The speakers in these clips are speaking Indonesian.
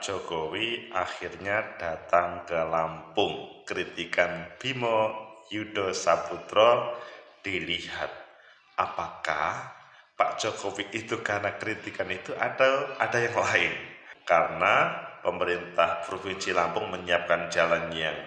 Pak Jokowi akhirnya datang ke Lampung. Kritikan Bimo Yudo Saputro dilihat. Apakah Pak Jokowi itu karena kritikan itu atau ada yang lain? Karena pemerintah Provinsi Lampung menyiapkan jalan yang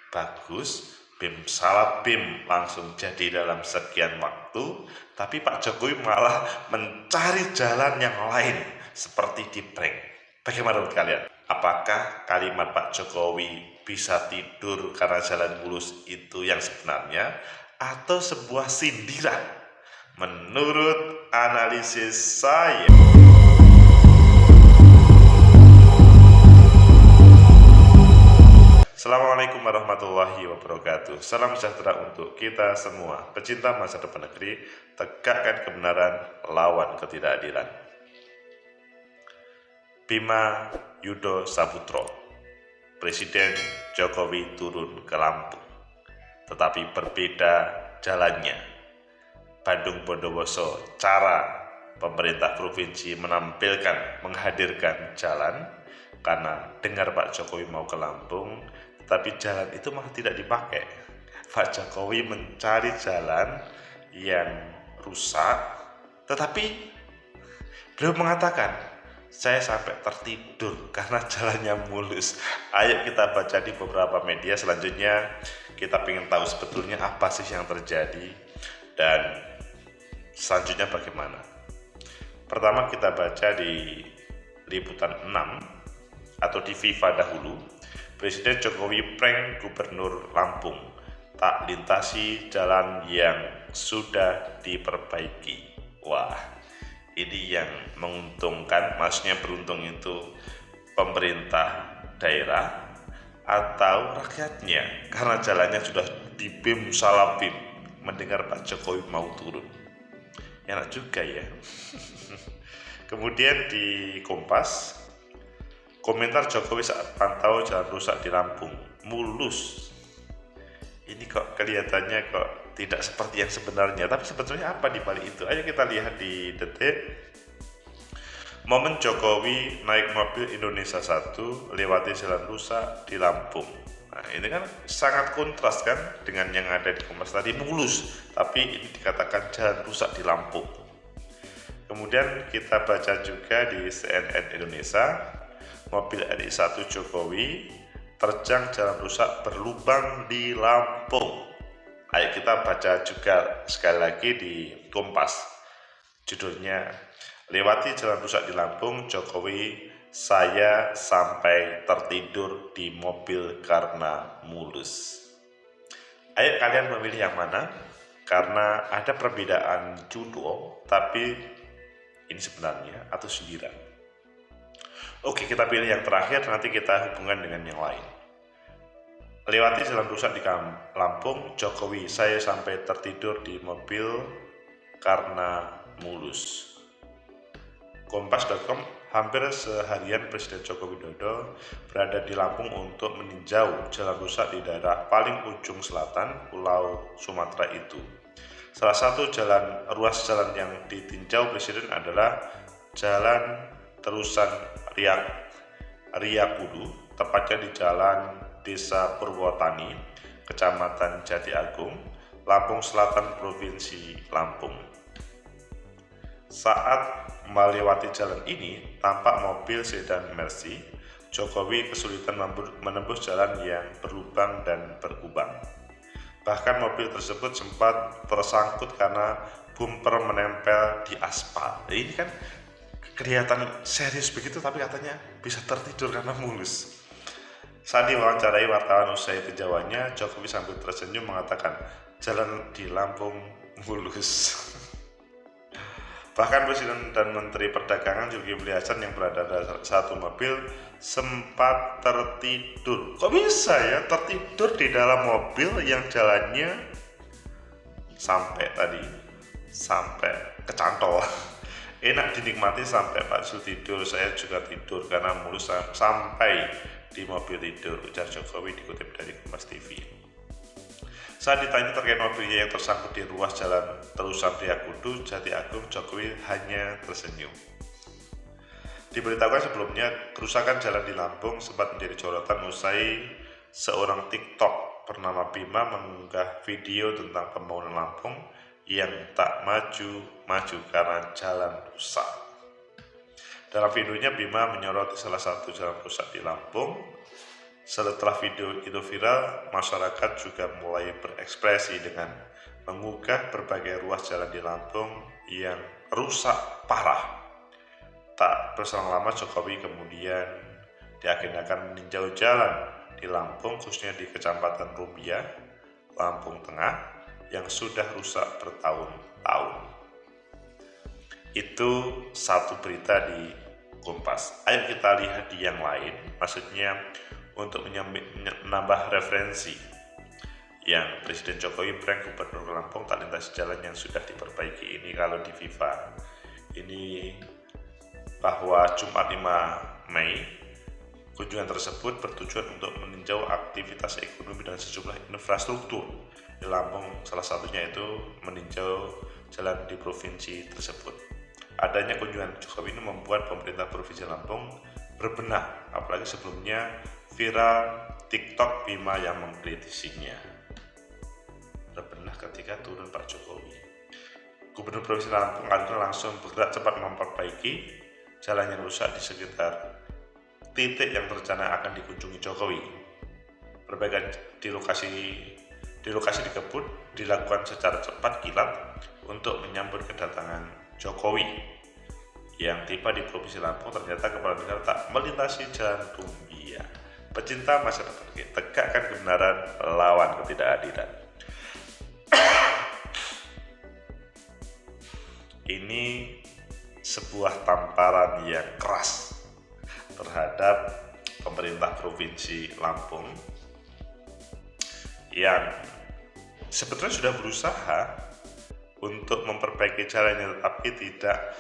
bagus, BIM salah BIM langsung jadi dalam sekian waktu, tapi Pak Jokowi malah mencari jalan yang lain seperti di prank. Bagaimana menurut kalian? Apakah kalimat Pak Jokowi bisa tidur karena jalan mulus itu yang sebenarnya, atau sebuah sindiran? Menurut analisis saya, Assalamualaikum warahmatullahi wabarakatuh. Salam sejahtera untuk kita semua. Pecinta masa depan negeri, tegakkan kebenaran, lawan ketidakadilan. Bima Yudo Saputro, Presiden Jokowi turun ke Lampung, tetapi berbeda jalannya. Bandung Bondowoso, cara pemerintah provinsi menghadirkan jalan, karena dengar Pak Jokowi mau ke Lampung, tetapi jalan itu malah tidak dipakai. Pak Jokowi mencari jalan yang rusak, tetapi beliau mengatakan, saya sampai tertidur karena jalannya mulus. Ayo kita baca di beberapa media. Selanjutnya kita ingin tahu sebetulnya apa sih yang terjadi dan selanjutnya bagaimana. Pertama kita baca di liputan 6 atau di Viva dahulu. Presiden Jokowi prank Gubernur Lampung, tak lintasi jalan yang sudah diperbaiki. Wah, ini yang menguntungkan, maksudnya beruntung itu pemerintah daerah atau rakyatnya, karena jalannya sudah dibim salah bim. Mendengar Pak Jokowi mau turun, enak juga ya. Kemudian di Kompas, komentar Jokowi saat pantau jalan rusak di Lampung, mulus. Ini kok kelihatannya kok tidak seperti yang sebenarnya, tapi sebetulnya apa di balik itu? Ayo kita lihat di Detik. Momen Jokowi naik mobil Indonesia 1 lewati jalan rusak di Lampung. Nah, ini kan sangat kontras kan dengan yang ada di Kompas tadi, mulus, tapi ini dikatakan jalan rusak di Lampung. Kemudian kita baca juga di CNN Indonesia, mobil RI1 Jokowi terjang jalan rusak berlubang di Lampung. Ayo kita baca juga sekali lagi di Kompas. Judulnya, lewati jalan rusak di Lampung, Jokowi saya sampai tertidur di mobil karena mulus. Ayo kalian memilih yang mana? Karena ada perbedaan judul, tapi ini sebenarnya atau sindiran. Oke, kita pilih yang terakhir, nanti kita hubungkan dengan yang lain. Lewati jalan rusak di Lampung, Jokowi saya sampai tertidur di mobil karena mulus. Kompas.com, hampir seharian Presiden Joko Widodo berada di Lampung untuk meninjau jalan rusak di daerah paling ujung selatan Pulau Sumatera itu. Salah satu ruas jalan yang ditinjau Presiden adalah Jalan Terusan Riyakudu, tepatnya di Jalan Desa Purwotani, Kecamatan Jati Agung, Lampung Selatan, Provinsi Lampung. Saat melewati jalan ini, tampak mobil sedan Mercy. Jokowi kesulitan menembus jalan yang berlubang dan berkubang. Bahkan mobil tersebut sempat tersangkut karena bumper menempel di aspal. Ini kan kelihatan serius begitu, tapi katanya bisa tertidur karena mulus. Saat diwawancarai wartawan usai tinjauannya, Jokowi sambil tersenyum mengatakan, jalan di Lampung mulus. Bahkan Presiden dan Menteri Perdagangan Zulkifli Hasan yang berada dalam satu mobil sempat tertidur. Kok bisa ya tertidur di dalam mobil yang jalannya sampai kecantol. Enak dinikmati sampai Pak Zul tidur, saya juga tidur karena mulus sampai di mobil tidur, ujar Jokowi dikutip dari Kompas TV. Saat ditanya terkait mobilnya yang tersangkut di ruas jalan Terusan Riyakudu, Jati Agung, Jokowi hanya tersenyum. Di Diberitahukan sebelumnya, kerusakan jalan di Lampung sempat menjadi sorotan usai seorang TikTok bernama Bima mengunggah video tentang pembangunan Lampung yang tak maju-maju karena jalan rusak. Dalam videonya, Bima menyoroti salah satu jalan rusak di Lampung. Setelah video itu viral, masyarakat juga mulai berekspresi dengan mengunggah berbagai ruas jalan di Lampung yang rusak parah. Tak berselang lama, Jokowi kemudian diagendakan meninjau jalan di Lampung, khususnya di Kecamatan Rumbia, Lampung Tengah, yang sudah rusak bertahun-tahun. Itu satu berita di Kompas. Ayo kita lihat di yang lain, maksudnya untuk menambah referensi yang Presiden Jokowi prank Gubernur Lampung tak lintasi jalan yang sudah diperbaiki. Ini kalau di FIFA ini bahwa Jumat 5 Mei kunjungan tersebut bertujuan untuk meninjau aktivitas ekonomi dan sejumlah infrastruktur di Lampung, salah satunya itu meninjau jalan di provinsi tersebut. Adanya kunjungan Jokowi ini membuat pemerintah Provinsi Lampung berbenah, apalagi sebelumnya viral TikTok Bima yang mengkritisinya. Berbenah ketika turun Pak Jokowi. Gubernur Provinsi Lampung langsung bergerak cepat memperbaiki jalan yang rusak di sekitar titik yang rencana akan dikunjungi Jokowi. Perbaikan di lokasi dikebut dilakukan secara cepat kilat untuk menyambut kedatangan Jokowi yang tiba di Provinsi Lampung. Ternyata kepala negara tak melintasi jalan Rumbia. Pecinta masa depan, tegakkan kebenaran lawan ketidakadilan. Ini sebuah tamparan yang keras terhadap pemerintah Provinsi Lampung yang sebetulnya sudah berusaha untuk memperbaiki jalannya, tetapi tidak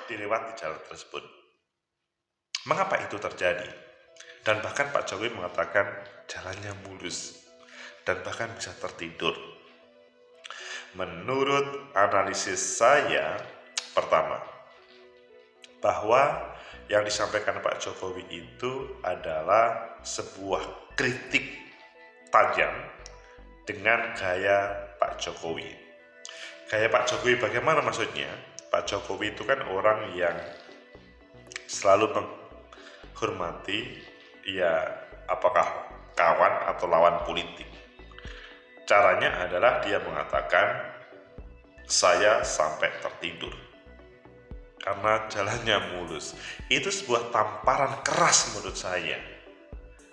dilewati jalan tersebut. Mengapa itu terjadi? Dan bahkan Pak Jokowi mengatakan jalannya mulus dan bahkan bisa tertidur. Menurut analisis saya, pertama, bahwa yang disampaikan Pak Jokowi itu adalah sebuah kritik tajam dengan gaya Pak Jokowi. Gaya Pak Jokowi bagaimana maksudnya? Pak Jokowi itu kan orang yang selalu menghormati ya apakah kawan atau lawan politik. Caranya adalah dia mengatakan saya sampai tertidur karena jalannya mulus. Itu sebuah tamparan keras menurut saya.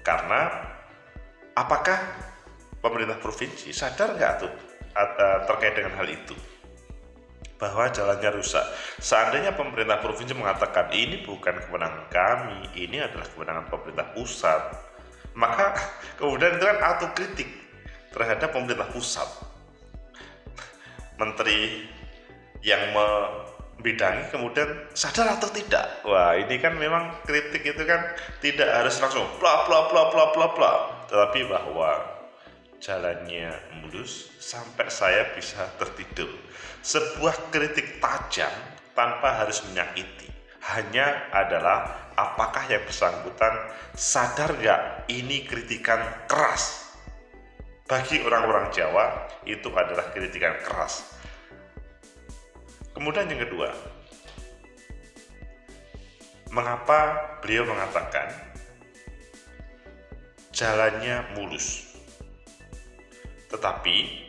Karena apakah pemerintah provinsi sadar nggak tuh terkait dengan hal itu, bahwa jalannya rusak? Seandainya pemerintah provinsi mengatakan ini bukan kewenangan kami, ini adalah kewenangan pemerintah pusat, maka kemudian itu kan autokritik terhadap pemerintah pusat. Menteri yang membidangi kemudian sadar atau tidak? Wah, ini kan memang kritik itu kan tidak harus langsung bla bla bla bla bla bla, tetapi bahwa jalannya mulus sampai saya bisa tertidur. Sebuah kritik tajam tanpa harus menyakiti. Hanya adalah apakah yang bersangkutan sadar gak ini kritikan keras. Bagi orang-orang Jawa itu adalah kritikan keras. Kemudian yang kedua, mengapa beliau mengatakan jalannya mulus, tetapi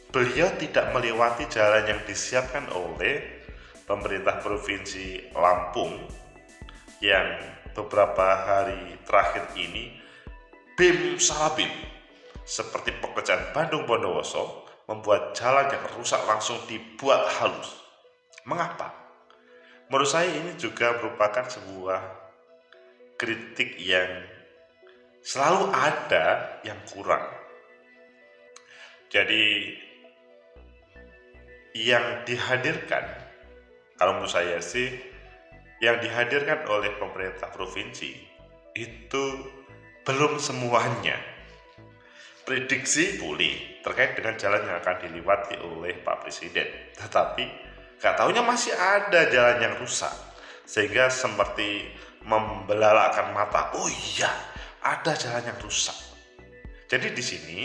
beliau tidak melewati jalan yang disiapkan oleh pemerintah Provinsi Lampung yang beberapa hari terakhir ini bim salah bim, seperti pekerjaan Bandung Bondowoso, membuat jalan yang rusak langsung dibuat halus. Mengapa? Menurut saya ini juga merupakan sebuah kritik yang selalu ada yang kurang. Jadi yang dihadirkan, kalau menurut saya sih, yang dihadirkan oleh pemerintah provinsi itu belum semuanya. Prediksi boleh terkait dengan jalan yang akan dilewati oleh Pak Presiden, tetapi gak taunya masih ada jalan yang rusak. sehingga seperti membelalakkan mata. Oh iya, ada jalan yang rusak. Jadi di sini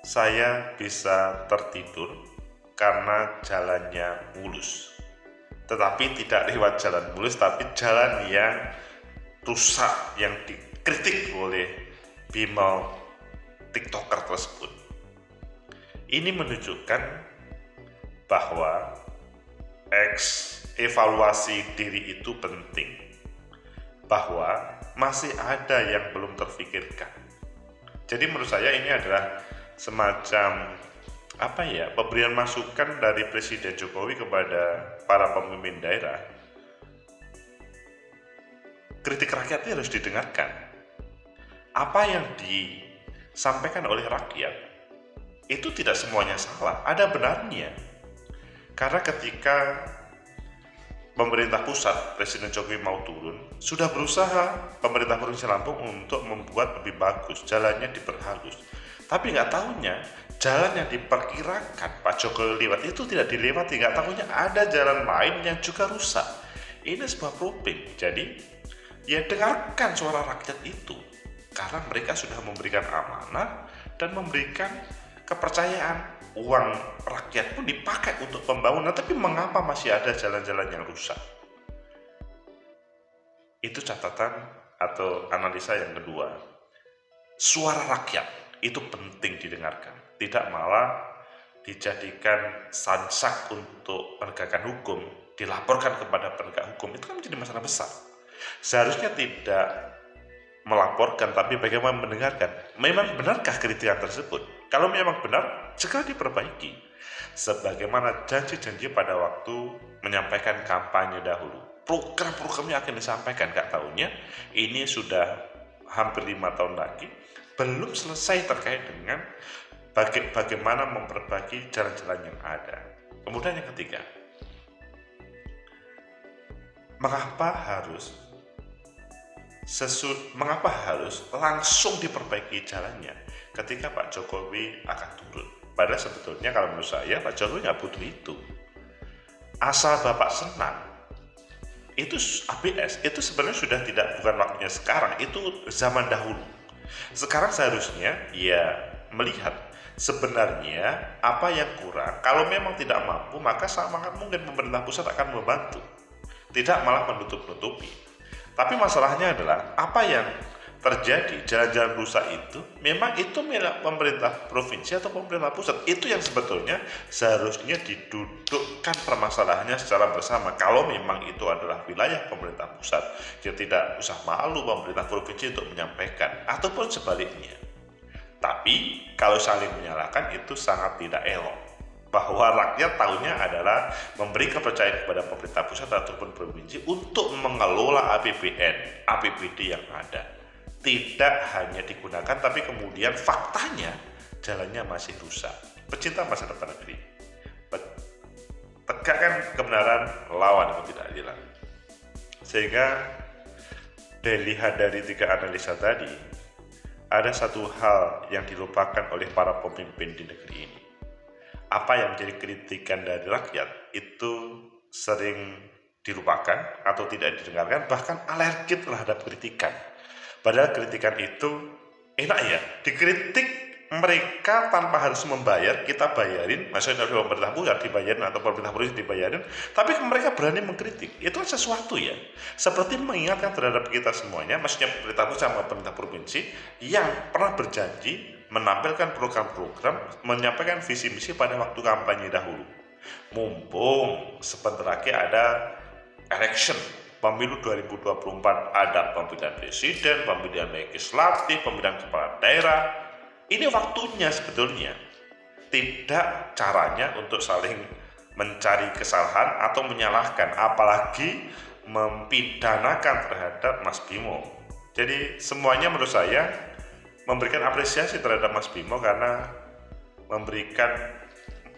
saya bisa tertidur karena jalannya mulus. Tetapi tidak lewat jalan mulus, tapi jalan yang rusak, yang dikritik oleh bimal TikToker tersebut. Ini menunjukkan bahwa evaluasi diri itu penting, bahwa masih ada yang belum terfikirkan. Jadi menurut saya ini adalah semacam pemberian masukan dari Presiden Jokowi kepada para pemimpin daerah. Kritik rakyat itu harus didengarkan. Apa yang disampaikan oleh rakyat itu tidak semuanya salah, ada benarnya. Karena ketika pemerintah pusat, Presiden Jokowi mau turun, sudah berusaha pemerintah Provinsi Lampung untuk membuat lebih bagus, jalannya diperhalus. Tapi nggak tahunya jalan yang diperkirakan Pak Jokowi lewat itu tidak dilewati, nggak tahunya ada jalan lain yang juga rusak. Ini sebuah problem. Jadi ya dengarkan suara rakyat itu, karena mereka sudah memberikan amanah dan memberikan kepercayaan. Uang rakyat pun dipakai untuk pembangunan, tapi mengapa masih ada jalan-jalan yang rusak? Itu catatan atau analisa yang kedua. Suara rakyat itu penting didengarkan, tidak malah dijadikan sansak untuk penegakan hukum, dilaporkan kepada penegak hukum. Itu kan menjadi masalah besar. Seharusnya tidak melaporkan, tapi bagaimana mendengarkan. Memang benarkah kritikan tersebut? Kalau memang benar, segera diperbaiki. Sebagaimana janji-janji pada waktu menyampaikan kampanye dahulu. Program-programnya akan disampaikan, gak tahunya ini sudah hampir 5 tahun lagi belum selesai terkait dengan bagaimana memperbaiki jalan-jalan yang ada. Kemudian yang ketiga, mengapa harus langsung diperbaiki jalannya ketika Pak Jokowi akan turun? Padahal sebetulnya kalau menurut saya Pak Jokowi nggak butuh itu. Asal Bapak senang, itu ABS itu sebenarnya sudah bukan waktunya sekarang, itu zaman dahulu. Sekarang seharusnya ya melihat sebenarnya apa yang kurang. Kalau memang tidak mampu, maka sangat mungkin pemerintah pusat akan membantu, tidak malah menutup-nutupi. Tapi masalahnya adalah apa yang terjadi, jalan-jalan rusak itu memang itu milik pemerintah provinsi atau pemerintah pusat. Itu yang sebetulnya seharusnya didudukkan permasalahannya secara bersama. Kalau memang itu adalah wilayah pemerintah pusat, ya tidak usah malu pemerintah provinsi untuk menyampaikan, ataupun sebaliknya. Tapi kalau saling menyalahkan itu sangat tidak elok, bahwa rakyat tahunya adalah memberi kepercayaan kepada pemerintah pusat ataupun provinsi untuk mengelola APBD yang ada. Tidak hanya digunakan, tapi kemudian faktanya jalannya masih rusak. Pecinta masa depan negeri, tegakkan kebenaran, lawan ketidakadilan. Sehingga dilihat dari 3 analisa tadi, ada satu hal yang dilupakan oleh para pemimpin di negeri ini. Apa yang menjadi kritikan dari rakyat itu sering dilupakan atau tidak didengarkan, bahkan alergi terhadap kritikan. Padahal kritikan itu enak ya, dikritik mereka tanpa harus membayar, kita bayarin, maksudnya dari pemerintah pusat dibayarin atau pemerintah provinsi dibayarin, tapi mereka berani mengkritik. Itu kan sesuatu ya, seperti mengingatkan terhadap kita semuanya, maksudnya pemerintah pusat sama pemerintah provinsi yang pernah berjanji menampilkan program-program, menyampaikan visi misi pada waktu kampanye dahulu. Mumpung sebentar lagi ada election pemilu 2024, ada pemilihan presiden, pemilihan legislatif, pemilihan kepala daerah. Ini waktunya sebetulnya. Tidak caranya untuk saling mencari kesalahan atau menyalahkan, apalagi mempidanakan terhadap Mas Bimo. Jadi semuanya menurut saya memberikan apresiasi terhadap Mas Bimo karena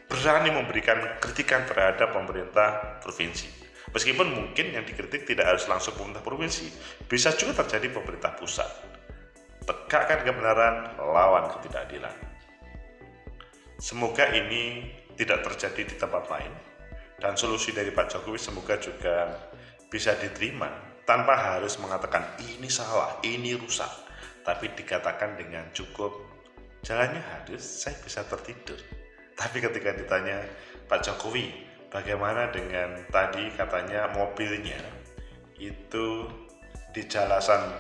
berani memberikan kritikan terhadap pemerintah provinsi. Meskipun mungkin yang dikritik tidak harus langsung pemerintah provinsi, bisa juga terjadi pemerintah pusat. Tegakkan kebenaran, lawan ketidakadilan. Semoga ini tidak terjadi di tempat lain, dan solusi dari Pak Jokowi semoga juga bisa diterima tanpa harus mengatakan ini salah, ini rusak, tapi dikatakan dengan cukup jalannya halus, saya bisa tertidur. Tapi ketika ditanya Pak Jokowi, bagaimana dengan tadi katanya mobilnya itu di jalasan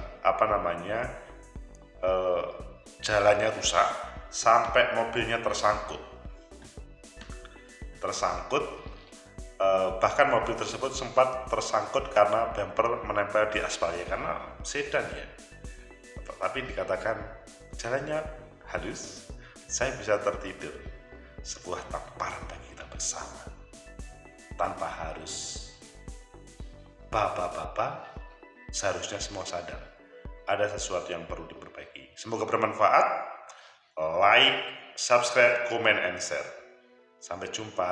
jalannya rusak sampai mobilnya tersangkut, bahkan mobil tersebut sempat tersangkut karena bumper menempel di aspal ya, karena sedan ya. Tapi dikatakan jalannya halus, saya bisa tertidur. Sebuah tamparan bagi kita bersama, tanpa harus bapak-bapak. Seharusnya semua sadar ada sesuatu yang perlu diperbaiki. Semoga bermanfaat. Like, subscribe, comment, and share. Sampai jumpa.